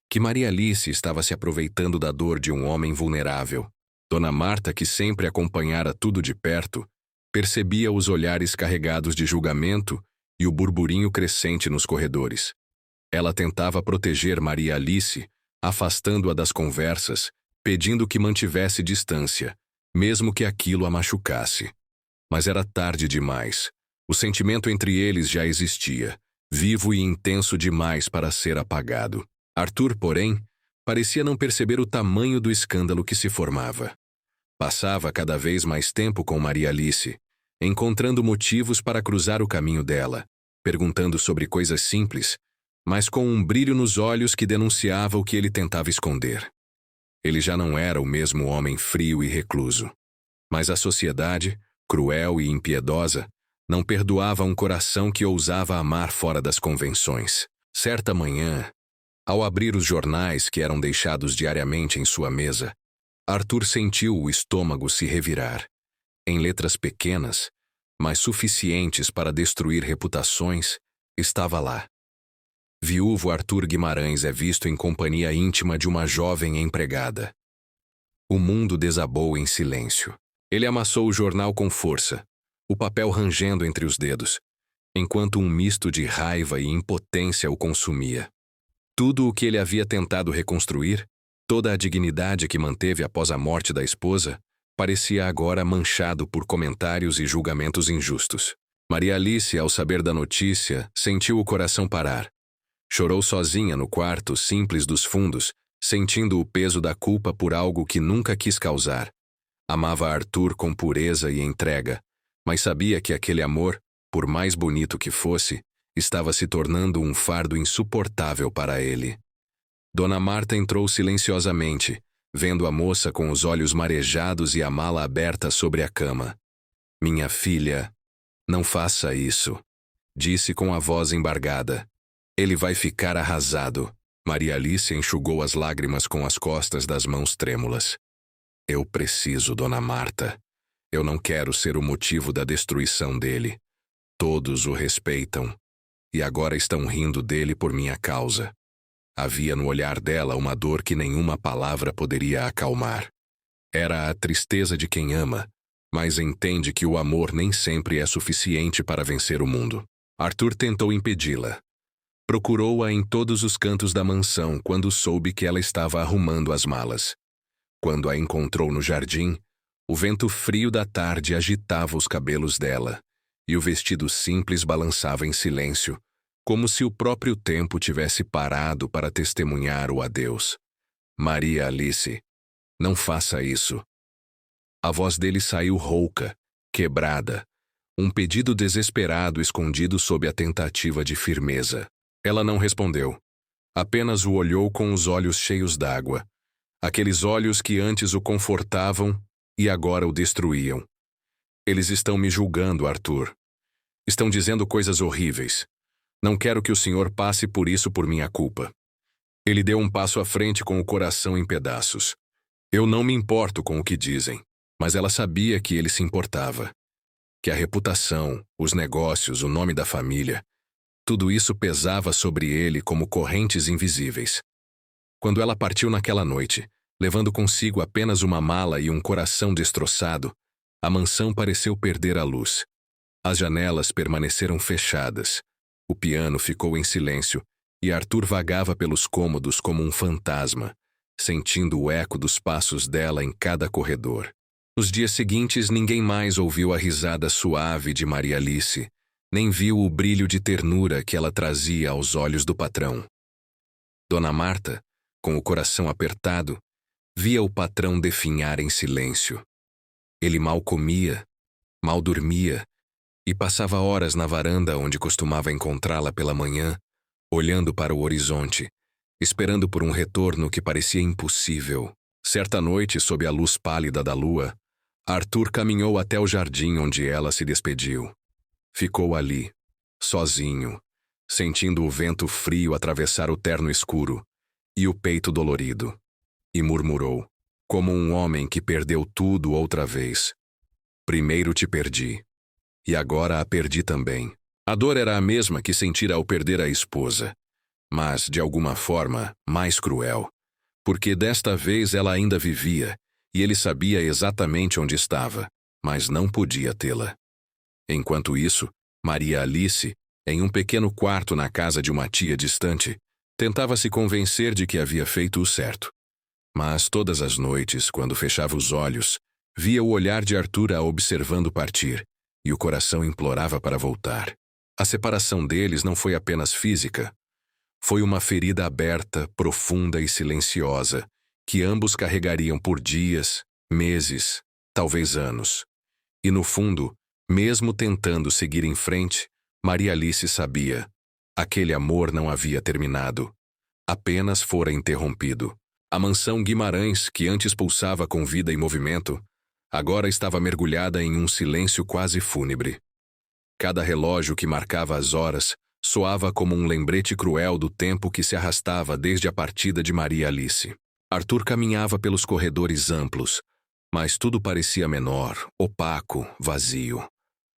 que Maria Alice estava se aproveitando da dor de um homem vulnerável. Dona Marta, que sempre acompanhara tudo de perto, percebia os olhares carregados de julgamento e o burburinho crescente nos corredores. Ela tentava proteger Maria Alice, afastando-a das conversas, pedindo que mantivesse distância, mesmo que aquilo a machucasse. Mas era tarde demais. O sentimento entre eles já existia, vivo e intenso demais para ser apagado. Arthur, porém, parecia não perceber o tamanho do escândalo que se formava. Passava cada vez mais tempo com Maria Alice, encontrando motivos para cruzar o caminho dela, perguntando sobre coisas simples, mas com um brilho nos olhos que denunciava o que ele tentava esconder. Ele já não era o mesmo homem frio e recluso. Mas a sociedade, cruel e impiedosa, não perdoava um coração que ousava amar fora das convenções. Certa manhã, ao abrir os jornais que eram deixados diariamente em sua mesa, Arthur sentiu o estômago se revirar. Em letras pequenas, mas suficientes para destruir reputações, estava lá: viúvo Arthur Guimarães é visto em companhia íntima de uma jovem empregada. O mundo desabou em silêncio. Ele amassou o jornal com força, o papel rangendo entre os dedos, enquanto um misto de raiva e impotência o consumia. Tudo o que ele havia tentado reconstruir, toda a dignidade que manteve após a morte da esposa, parecia agora manchado por comentários e julgamentos injustos. Maria Alice, ao saber da notícia, sentiu o coração parar. Chorou sozinha no quarto simples dos fundos, sentindo o peso da culpa por algo que nunca quis causar. Amava Arthur com pureza e entrega, mas sabia que aquele amor, por mais bonito que fosse, estava se tornando um fardo insuportável para ele. Dona Marta entrou silenciosamente, vendo a moça com os olhos marejados e a mala aberta sobre a cama. Minha filha, não faça isso, disse com a voz embargada. Ele vai ficar arrasado. Maria Alice enxugou as lágrimas com as costas das mãos trêmulas. Eu preciso, Dona Marta. Eu não quero ser o motivo da destruição dele. Todos o respeitam. E agora estão rindo dele por minha causa. Havia no olhar dela uma dor que nenhuma palavra poderia acalmar. Era a tristeza de quem ama, mas entende que o amor nem sempre é suficiente para vencer o mundo. Arthur tentou impedi-la. Procurou-a em todos os cantos da mansão quando soube que ela estava arrumando as malas. Quando a encontrou no jardim, o vento frio da tarde agitava os cabelos dela, e o vestido simples balançava em silêncio, como se o próprio tempo tivesse parado para testemunhar o adeus. Maria Alice, não faça isso. A voz dele saiu rouca, quebrada, um pedido desesperado escondido sob a tentativa de firmeza. Ela não respondeu. Apenas o olhou com os olhos cheios d'água. Aqueles olhos que antes o confortavam e agora o destruíam. Eles estão me julgando, Arthur. Estão dizendo coisas horríveis. Não quero que o senhor passe por isso por minha culpa. Ele deu um passo à frente com o coração em pedaços. Eu não me importo com o que dizem, mas ela sabia que ele se importava. Que a reputação, os negócios, o nome da família, tudo isso pesava sobre ele como correntes invisíveis. Quando ela partiu naquela noite, levando consigo apenas uma mala e um coração destroçado, a mansão pareceu perder a luz. As janelas permaneceram fechadas. O piano ficou em silêncio e Arthur vagava pelos cômodos como um fantasma, sentindo o eco dos passos dela em cada corredor. Nos dias seguintes, ninguém mais ouviu a risada suave de Maria Alice, nem viu o brilho de ternura que ela trazia aos olhos do patrão. Dona Marta, com o coração apertado, via o patrão definhar em silêncio. Ele mal comia, mal dormia, e passava horas na varanda onde costumava encontrá-la pela manhã, olhando para o horizonte, esperando por um retorno que parecia impossível. Certa noite, sob a luz pálida da lua, Arthur caminhou até o jardim onde ela se despediu. Ficou ali, sozinho, sentindo o vento frio atravessar o terno escuro e o peito dolorido, e murmurou, como um homem que perdeu tudo outra vez. Primeiro te perdi. E agora a perdi também. A dor era a mesma que sentira ao perder a esposa, mas, de alguma forma, mais cruel, porque desta vez ela ainda vivia, e ele sabia exatamente onde estava, mas não podia tê-la. Enquanto isso, Maria Alice, em um pequeno quarto na casa de uma tia distante, tentava se convencer de que havia feito o certo. Mas todas as noites, quando fechava os olhos, via o olhar de Arthur a observando partir, e o coração implorava para voltar. A separação deles não foi apenas física. Foi uma ferida aberta, profunda e silenciosa, que ambos carregariam por dias, meses, talvez anos. E no fundo, mesmo tentando seguir em frente, Maria Alice sabia. Aquele amor não havia terminado. Apenas fora interrompido. A mansão Guimarães, que antes pulsava com vida e movimento, agora estava mergulhada em um silêncio quase fúnebre. Cada relógio que marcava as horas soava como um lembrete cruel do tempo que se arrastava desde a partida de Maria Alice. Arthur caminhava pelos corredores amplos, mas tudo parecia menor, opaco, vazio.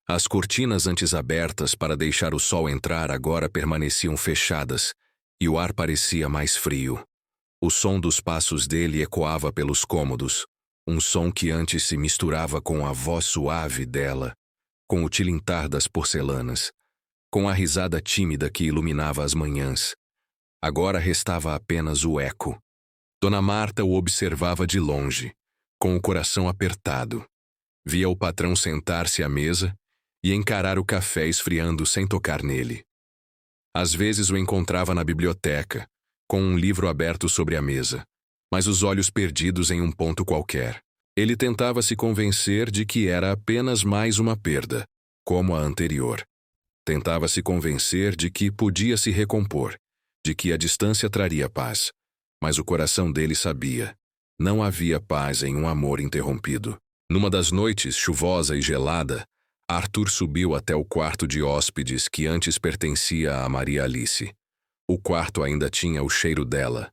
As cortinas antes abertas para deixar o sol entrar agora permaneciam fechadas, e o ar parecia mais frio. O som dos passos dele ecoava pelos cômodos, um som que antes se misturava com a voz suave dela, com o tilintar das porcelanas, com a risada tímida que iluminava as manhãs. Agora restava apenas o eco. Dona Marta o observava de longe, com o coração apertado. Via o patrão sentar-se à mesa e encarar o café esfriando sem tocar nele. Às vezes o encontrava na biblioteca, com um livro aberto sobre a mesa, mas os olhos perdidos em um ponto qualquer. Ele tentava se convencer de que era apenas mais uma perda, como a anterior. Tentava se convencer de que podia se recompor, de que a distância traria paz. Mas o coração dele sabia. Não havia paz em um amor interrompido. Numa das noites, chuvosa e gelada, Arthur subiu até o quarto de hóspedes que antes pertencia a Maria Alice. O quarto ainda tinha o cheiro dela,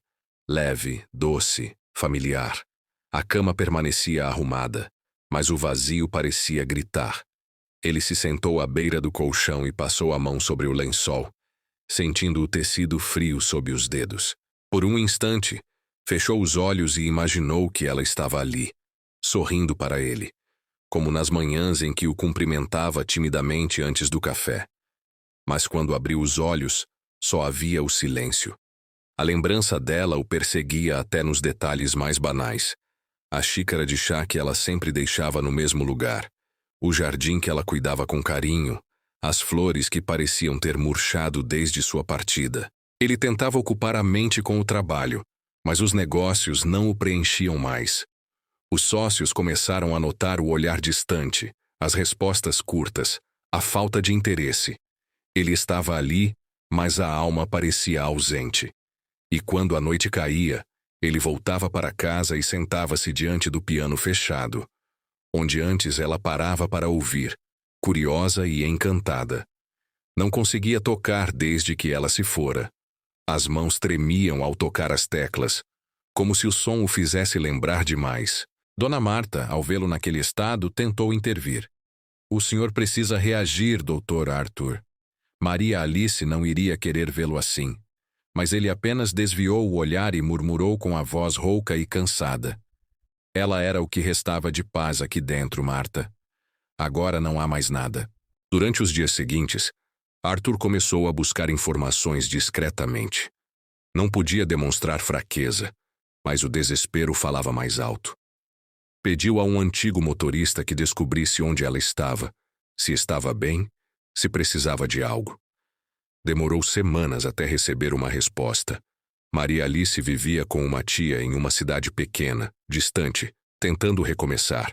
leve, doce, familiar. A cama permanecia arrumada, mas o vazio parecia gritar. Ele se sentou à beira do colchão e passou a mão sobre o lençol, sentindo o tecido frio sob os dedos. Por um instante, fechou os olhos e imaginou que ela estava ali, sorrindo para ele, como nas manhãs em que o cumprimentava timidamente antes do café. Mas quando abriu os olhos, só havia o silêncio. A lembrança dela o perseguia até nos detalhes mais banais. A xícara de chá que ela sempre deixava no mesmo lugar, o jardim que ela cuidava com carinho, as flores que pareciam ter murchado desde sua partida. Ele tentava ocupar a mente com o trabalho, mas os negócios não o preenchiam mais. Os sócios começaram a notar o olhar distante, as respostas curtas, a falta de interesse. Ele estava ali, mas a alma parecia ausente. E quando a noite caía, ele voltava para casa e sentava-se diante do piano fechado, onde antes ela parava para ouvir, curiosa e encantada. Não conseguia tocar desde que ela se fora. As mãos tremiam ao tocar as teclas, como se o som o fizesse lembrar demais. Dona Marta, ao vê-lo naquele estado, tentou intervir. O senhor precisa reagir, Dr. Arthur. Maria Alice não iria querer vê-lo assim. Mas ele apenas desviou o olhar e murmurou com a voz rouca e cansada. Ela era o que restava de paz aqui dentro, Marta. Agora não há mais nada. Durante os dias seguintes, Arthur começou a buscar informações discretamente. Não podia demonstrar fraqueza, mas o desespero falava mais alto. Pediu a um antigo motorista que descobrisse onde ela estava, se estava bem, se precisava de algo. Demorou semanas até receber uma resposta. Maria Alice vivia com uma tia em uma cidade pequena, distante, tentando recomeçar.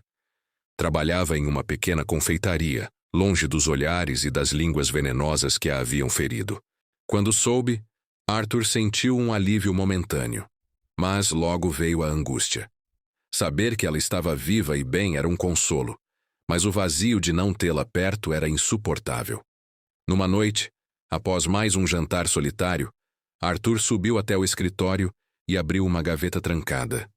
Trabalhava em uma pequena confeitaria, longe dos olhares e das línguas venenosas que a haviam ferido. Quando soube, Arthur sentiu um alívio momentâneo. Mas logo veio a angústia. Saber que ela estava viva e bem era um consolo, mas o vazio de não tê-la perto era insuportável. Numa noite, após mais um jantar solitário, Arthur subiu até o escritório e abriu uma gaveta trancada.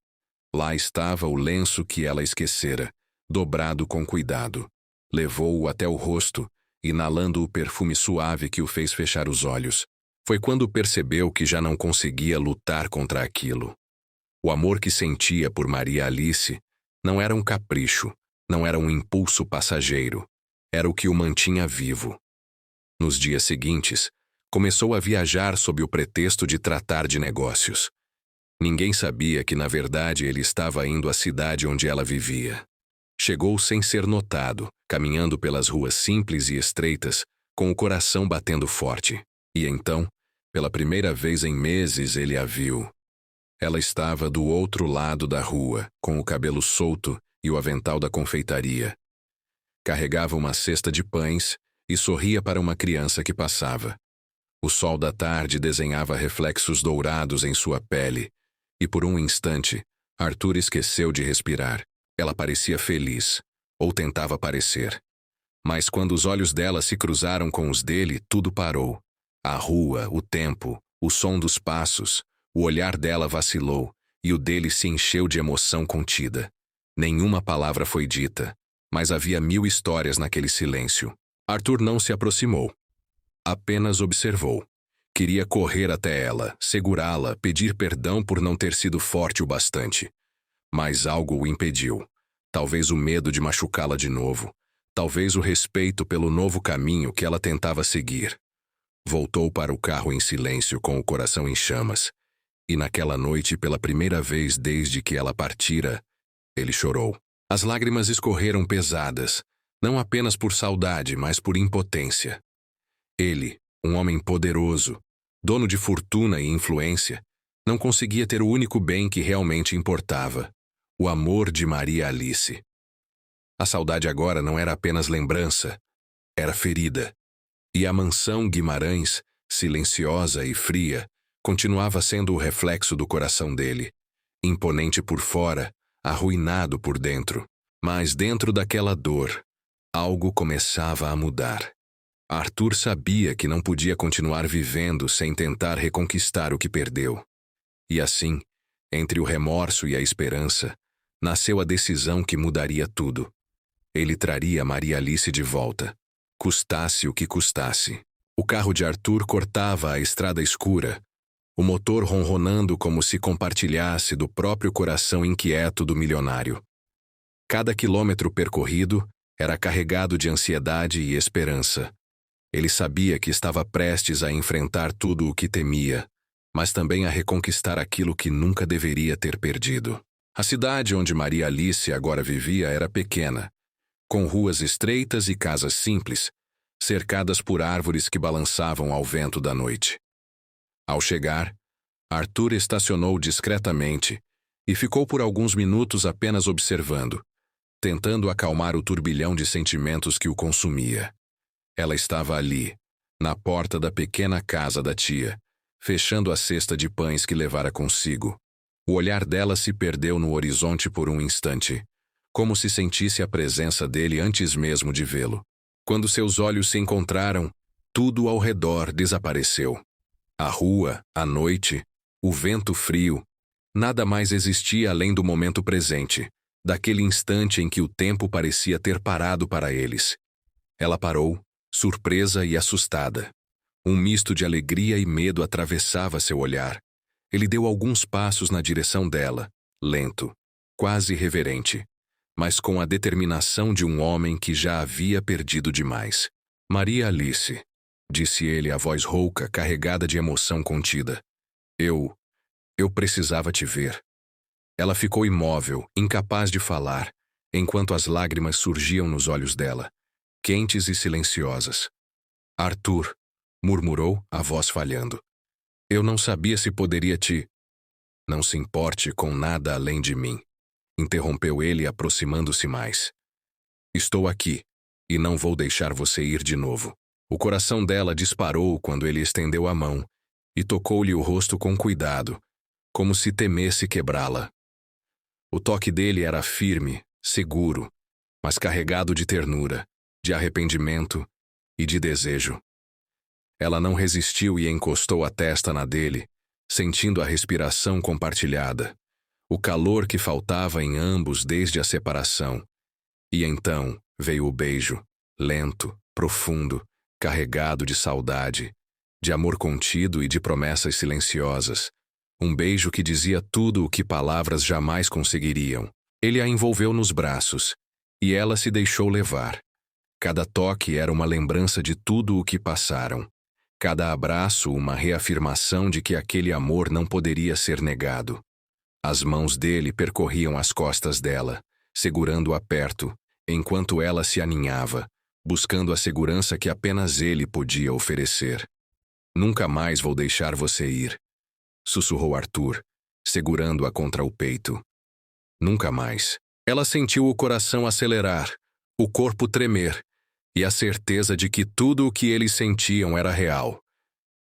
Lá estava o lenço que ela esquecera, dobrado com cuidado. Levou-o até o rosto, inalando o perfume suave que o fez fechar os olhos. Foi quando percebeu que já não conseguia lutar contra aquilo. O amor que sentia por Maria Alice não era um capricho, não era um impulso passageiro. Era o que o mantinha vivo. Nos dias seguintes, começou a viajar sob o pretexto de tratar de negócios. Ninguém sabia que, na verdade, ele estava indo à cidade onde ela vivia. Chegou sem ser notado, caminhando pelas ruas simples e estreitas, com o coração batendo forte. E então, pela primeira vez em meses, ele a viu. Ela estava do outro lado da rua, com o cabelo solto e o avental da confeitaria. Carregava uma cesta de pães e sorria para uma criança que passava. O sol da tarde desenhava reflexos dourados em sua pele, e por um instante, Arthur esqueceu de respirar. Ela parecia feliz, ou tentava parecer. Mas quando os olhos dela se cruzaram com os dele, tudo parou. A rua, o tempo, o som dos passos, o olhar dela vacilou, e o dele se encheu de emoção contida. Nenhuma palavra foi dita, mas havia 1000 histórias naquele silêncio. Arthur não se aproximou. Apenas observou. Queria correr até ela, segurá-la, pedir perdão por não ter sido forte o bastante. Mas algo o impediu. Talvez o medo de machucá-la de novo. Talvez o respeito pelo novo caminho que ela tentava seguir. Voltou para o carro em silêncio, com o coração em chamas. E naquela noite, pela primeira vez desde que ela partira, ele chorou. As lágrimas escorreram pesadas, não apenas por saudade, mas por impotência. Ele, um homem poderoso, dono de fortuna e influência, Não conseguia ter o único bem que realmente importava: o amor de Maria Alice. A saudade agora não era apenas lembrança, era ferida. E a mansão Guimarães, silenciosa e fria, continuava sendo o reflexo do coração dele, imponente por fora, arruinado por dentro. Mas dentro daquela dor, algo começava a mudar. Arthur sabia que não podia continuar vivendo sem tentar reconquistar o que perdeu. E assim, entre o remorso e a esperança, nasceu a decisão que mudaria tudo. Ele traria Maria Alice de volta, custasse o que custasse. O carro de Arthur cortava a estrada escura, o motor ronronando como se compartilhasse do próprio coração inquieto do milionário. Cada quilômetro percorrido era carregado de ansiedade e esperança. Ele sabia que estava prestes a enfrentar tudo o que temia, mas também a reconquistar aquilo que nunca deveria ter perdido. A cidade onde Maria Alice agora vivia era pequena, com ruas estreitas e casas simples, cercadas por árvores que balançavam ao vento da noite. Ao chegar, Arthur estacionou discretamente e ficou por alguns minutos apenas observando, tentando acalmar o turbilhão de sentimentos que o consumia. Ela estava ali, na porta da pequena casa da tia, fechando a cesta de pães que levara consigo. O olhar dela se perdeu no horizonte por um instante, como se sentisse a presença dele antes mesmo de vê-lo. Quando seus olhos se encontraram, tudo ao redor desapareceu. A rua, a noite, o vento frio, nada mais existia além do momento presente, daquele instante em que o tempo parecia ter parado para eles. Ela parou, surpresa e assustada. Um misto de alegria e medo atravessava seu olhar. Ele deu alguns passos na direção dela, lento, quase reverente, mas com a determinação de um homem que já havia perdido demais. Maria Alice, disse ele, a voz rouca, carregada de emoção contida. Eu precisava te ver. Ela ficou imóvel, incapaz de falar, enquanto as lágrimas surgiam nos olhos dela, quentes e silenciosas. Arthur, murmurou, a voz falhando. Eu não sabia se poderia te... Não se importe com nada além de mim, interrompeu ele, aproximando-se mais. Estou aqui, e não vou deixar você ir de novo. O coração dela disparou quando ele estendeu a mão e tocou-lhe o rosto com cuidado, como se temesse quebrá-la. O toque dele era firme, seguro, mas carregado de ternura, de arrependimento e de desejo. Ela não resistiu e encostou a testa na dele, sentindo a respiração compartilhada, o calor que faltava em ambos desde a separação. E então veio o beijo, lento, profundo, carregado de saudade, de amor contido e de promessas silenciosas. Um beijo que dizia tudo o que palavras jamais conseguiriam. Ele a envolveu nos braços, e ela se deixou levar. Cada toque era uma lembrança de tudo o que passaram. Cada abraço uma reafirmação de que aquele amor não poderia ser negado. As mãos dele percorriam as costas dela, segurando-a perto, enquanto ela se aninhava, buscando a segurança que apenas ele podia oferecer. Nunca mais vou deixar você ir, sussurrou Arthur, segurando-a contra o peito. Nunca mais. Ela sentiu o coração acelerar, o corpo tremer, e a certeza de que tudo o que eles sentiam era real.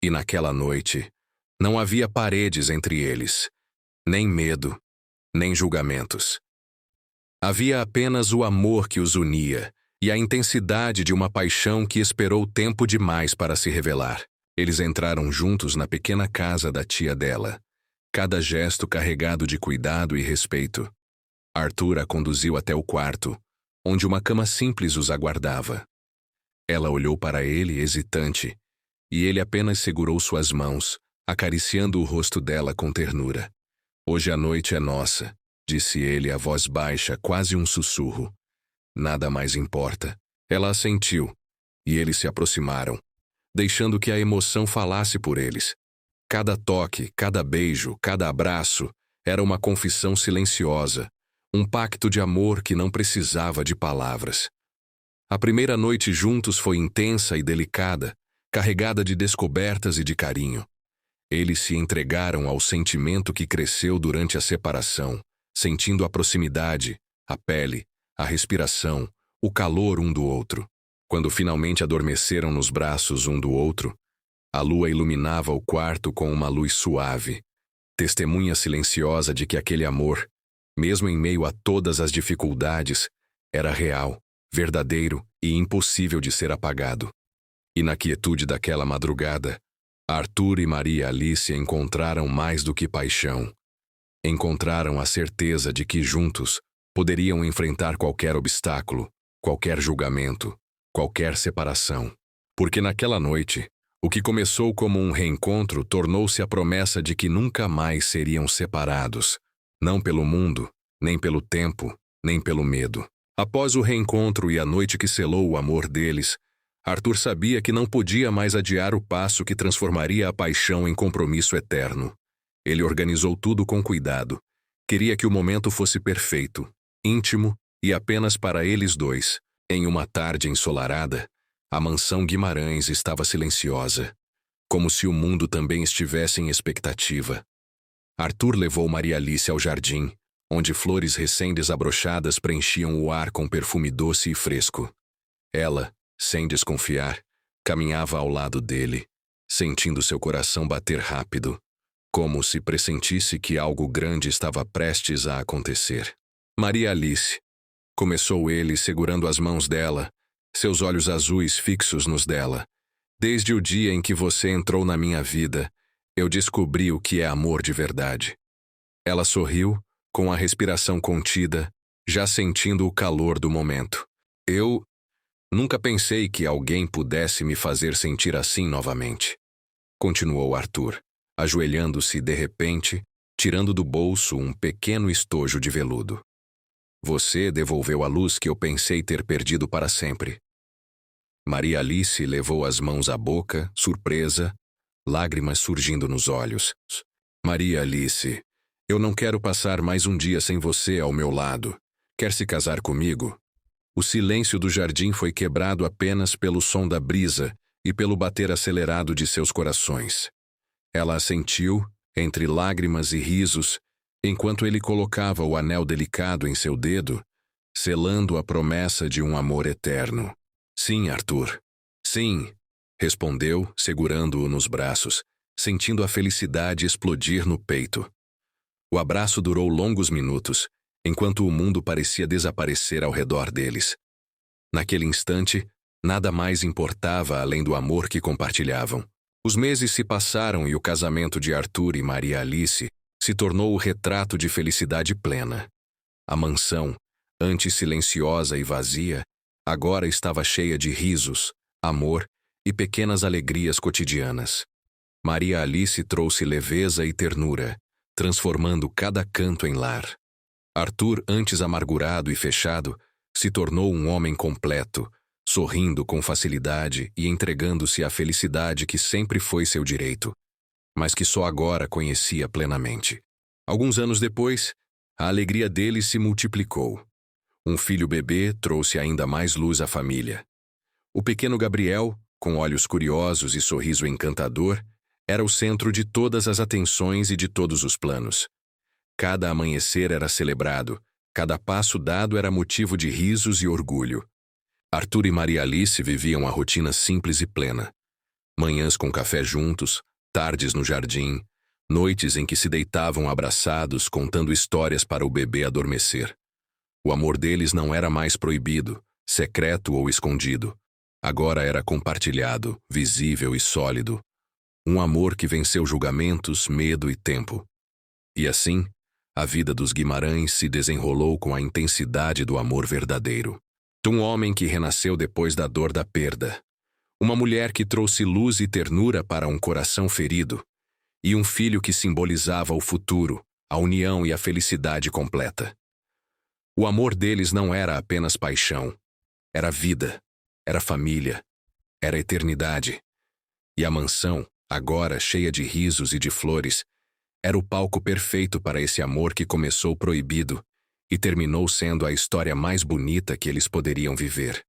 E naquela noite, não havia paredes entre eles, nem medo, nem julgamentos. Havia apenas o amor que os unia e a intensidade de uma paixão que esperou tempo demais para se revelar. Eles entraram juntos na pequena casa da tia dela, cada gesto carregado de cuidado e respeito. Arthur a conduziu até o quarto, onde uma cama simples os aguardava. Ela olhou para ele hesitante, e ele apenas segurou suas mãos, acariciando o rosto dela com ternura. Hoje a noite é nossa, disse ele, a voz baixa, quase um sussurro. Nada mais importa. Ela assentiu, e eles se aproximaram, deixando que a emoção falasse por eles. Cada toque, cada beijo, cada abraço era uma confissão silenciosa, um pacto de amor que não precisava de palavras. A primeira noite juntos foi intensa e delicada, carregada de descobertas e de carinho. Eles se entregaram ao sentimento que cresceu durante a separação, sentindo a proximidade, a pele, a respiração, o calor um do outro. Quando finalmente adormeceram nos braços um do outro, a lua iluminava o quarto com uma luz suave, testemunha silenciosa de que aquele amor, mesmo em meio a todas as dificuldades, era real, verdadeiro e impossível de ser apagado. E na quietude daquela madrugada, Arthur e Maria Alice encontraram mais do que paixão. Encontraram a certeza de que juntos poderiam enfrentar qualquer obstáculo, qualquer julgamento, qualquer separação. Porque naquela noite, o que começou como um reencontro tornou-se a promessa de que nunca mais seriam separados, não pelo mundo, nem pelo tempo, nem pelo medo. Após o reencontro e a noite que selou o amor deles, Arthur sabia que não podia mais adiar o passo que transformaria a paixão em compromisso eterno. Ele organizou tudo com cuidado. Queria que o momento fosse perfeito, íntimo e apenas para eles dois. Em uma tarde ensolarada, a mansão Guimarães estava silenciosa, como se o mundo também estivesse em expectativa. Arthur levou Maria Alice ao jardim, onde flores recém-desabrochadas preenchiam o ar com perfume doce e fresco. Ela, sem desconfiar, caminhava ao lado dele, sentindo seu coração bater rápido, como se pressentisse que algo grande estava prestes a acontecer. Maria Alice, começou ele segurando as mãos dela, seus olhos azuis fixos nos dela. Desde o dia em que você entrou na minha vida, eu descobri o que é amor de verdade. Ela sorriu, com a respiração contida, já sentindo o calor do momento. Eu nunca pensei que alguém pudesse me fazer sentir assim novamente. Continuou Arthur, ajoelhando-se de repente, tirando do bolso um pequeno estojo de veludo. Você devolveu a luz que eu pensei ter perdido para sempre. Maria Alice levou as mãos à boca, surpresa, lágrimas surgindo nos olhos. Maria Alice, eu não quero passar mais um dia sem você ao meu lado. Quer se casar comigo? O silêncio do jardim foi quebrado apenas pelo som da brisa e pelo bater acelerado de seus corações. Ela assentiu, entre lágrimas e risos, enquanto ele colocava o anel delicado em seu dedo, selando a promessa de um amor eterno. Sim, Arthur. Sim, respondeu, segurando-o nos braços, sentindo a felicidade explodir no peito. O abraço durou longos minutos, enquanto o mundo parecia desaparecer ao redor deles. Naquele instante, nada mais importava além do amor que compartilhavam. Os meses se passaram e o casamento de Arthur e Maria Alice se tornou o retrato de felicidade plena. A mansão, antes silenciosa e vazia, agora estava cheia de risos, amor e pequenas alegrias cotidianas. Maria Alice trouxe leveza e ternura, transformando cada canto em lar. Arthur, antes amargurado e fechado, se tornou um homem completo, sorrindo com facilidade e entregando-se à felicidade que sempre foi seu direito, mas que só agora conhecia plenamente. Alguns anos depois, a alegria dele se multiplicou. Um filho bebê trouxe ainda mais luz à família. O pequeno Gabriel, com olhos curiosos e sorriso encantador, era o centro de todas as atenções e de todos os planos. Cada amanhecer era celebrado, cada passo dado era motivo de risos e orgulho. Arthur e Maria Alice viviam a rotina simples e plena. Manhãs com café juntos, tardes no jardim, noites em que se deitavam abraçados contando histórias para o bebê adormecer. O amor deles não era mais proibido, secreto ou escondido. Agora era compartilhado, visível e sólido. Um amor que venceu julgamentos, medo e tempo. E assim, a vida dos Guimarães se desenrolou com a intensidade do amor verdadeiro. Um homem que renasceu depois da dor da perda. Uma mulher que trouxe luz e ternura para um coração ferido. E um filho que simbolizava o futuro, a união e a felicidade completa. O amor deles não era apenas paixão. Era vida, era família, era eternidade. E a mansão, agora cheia de risos e de flores, era o palco perfeito para esse amor que começou proibido e terminou sendo a história mais bonita que eles poderiam viver.